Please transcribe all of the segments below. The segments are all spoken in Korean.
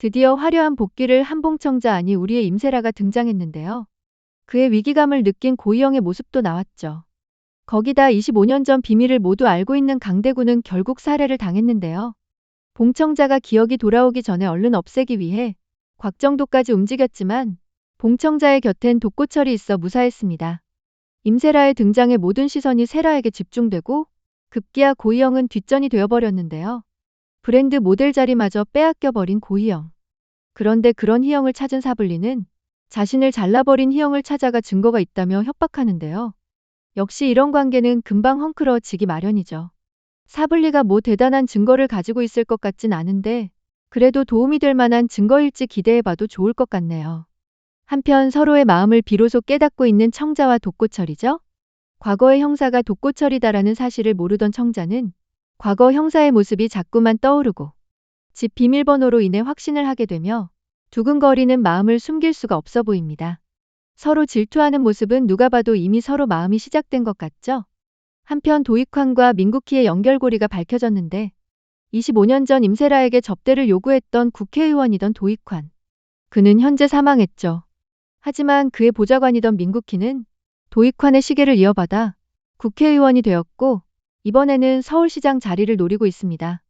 드디어 화려한 복귀를 한 봉청자 아니 우리의 임세라가 등장했는데요. 그의 위기감을 느낀 고희영의 모습도 나왔죠. 거기다 25년 전 비밀을 모두 알고 있는 강대구는 결국 살해를 당했는데요. 봉청자가 기억이 돌아오기 전에 얼른 없애기 위해 곽정도까지 움직였지만 봉청자의 곁엔 독고철이 있어 무사했습니다. 임세라의 등장에 모든 시선이 세라에게 집중되고 급기야 고희영은 뒷전이 되어버렸는데요. 브랜드 모델 자리마저 빼앗겨버린 고희영. 그런데 그런 희영을 찾은 사블리는 자신을 잘라버린 희영을 찾아가 증거가 있다며 협박하는데요. 역시 이런 관계는 금방 헝클어지기 마련이죠. 사블리가 뭐 대단한 증거를 가지고 있을 것 같진 않은데 그래도 도움이 될 만한 증거일지 기대해봐도 좋을 것 같네요. 한편 서로의 마음을 비로소 깨닫고 있는 청자와 독고철이죠. 과거의 형사가 독고철이다라는 사실을 모르던 청자는 과거 형사의 모습이 자꾸만 떠오르고 집 비밀번호로 인해 확신을 하게 되며 두근거리는 마음을 숨길 수가 없어 보입니다. 서로 질투하는 모습은 누가 봐도 이미 서로 마음이 시작된 것 같죠? 한편 도익환과 민국희의 연결고리가 밝혀졌는데 25년 전 임세라에게 접대를 요구했던 국회의원이던 도익환. 그는 현재 사망했죠. 하지만 그의 보좌관이던 민국희는 도익환의 시계를 이어받아 국회의원이 되었고 이번에는 서울시장 자리를 노리고 있습니다.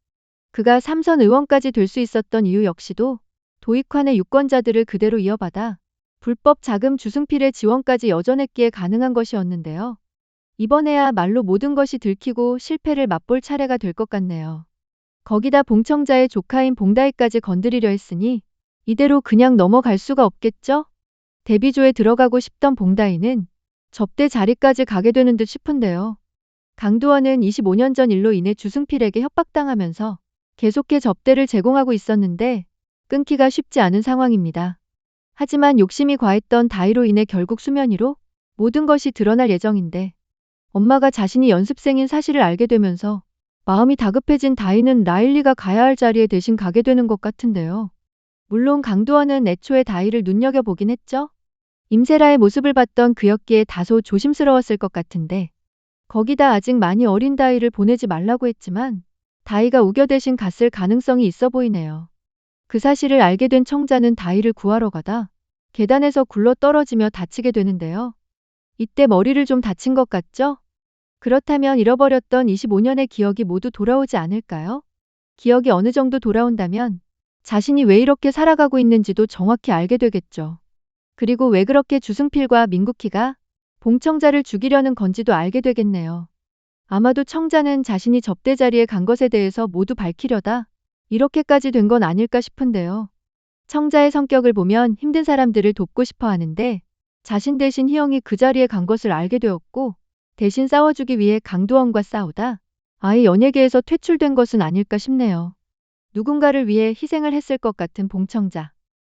그가 삼선 의원까지 될 수 있었던 이유 역시도 도익환의 유권자들을 그대로 이어받아 불법 자금 주승필의 지원까지 여전했기에 가능한 것이었는데요. 이번에야말로 모든 것이 들키고 실패를 맛볼 차례가 될 것 같네요. 거기다 봉청자의 조카인 봉다희까지 건드리려 했으니 이대로 그냥 넘어갈 수가 없겠죠? 데뷔조에 들어가고 싶던 봉다희는 접대 자리까지 가게 되는 듯 싶은데요. 강두원은 25년 전 일로 인해 주승필에게 협박당하면서 계속해 접대를 제공하고 있었는데 끊기가 쉽지 않은 상황입니다. 하지만 욕심이 과했던 다희로 인해 결국 수면 위로 모든 것이 드러날 예정인데 엄마가 자신이 연습생인 사실을 알게 되면서 마음이 다급해진 다희는 라일리가 가야 할 자리에 대신 가게 되는 것 같은데요. 물론 강두원은 애초에 다희를 눈여겨보긴 했죠. 임세라의 모습을 봤던 그였기에 다소 조심스러웠을 것 같은데 거기다 아직 많이 어린 다희를 보내지 말라고 했지만 다희가 우겨 대신 갔을 가능성이 있어 보이네요. 그 사실을 알게 된 청자는 다희를 구하러 가다 계단에서 굴러 떨어지며 다치게 되는데요. 이때 머리를 좀 다친 것 같죠? 그렇다면 잃어버렸던 25년의 기억이 모두 돌아오지 않을까요? 기억이 어느 정도 돌아온다면 자신이 왜 이렇게 살아가고 있는지도 정확히 알게 되겠죠. 그리고 왜 그렇게 주승필과 민국희가 봉청자를 죽이려는 건지도 알게 되겠네요. 아마도 청자는 자신이 접대 자리에 간 것에 대해서 모두 밝히려다 이렇게까지 된 건 아닐까 싶은데요. 청자의 성격을 보면 힘든 사람들을 돕고 싶어 하는데 자신 대신 희영이 그 자리에 간 것을 알게 되었고 대신 싸워주기 위해 강두원과 싸우다 아예 연예계에서 퇴출된 것은 아닐까 싶네요. 누군가를 위해 희생을 했을 것 같은 봉청자.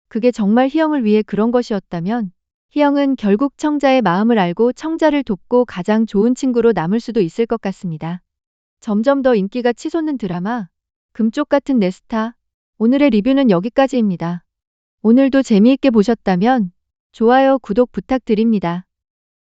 그게 정말 희영을 위해 그런 것이었다면 희영은 결국 청자의 마음을 알고 청자를 돕고 가장 좋은 친구로 남을 수도 있을 것 같습니다. 점점 더 인기가 치솟는 드라마 금쪽 같은 내 스타. 오늘의 리뷰는 여기까지입니다. 오늘도 재미있게 보셨다면 좋아요, 구독 부탁드립니다.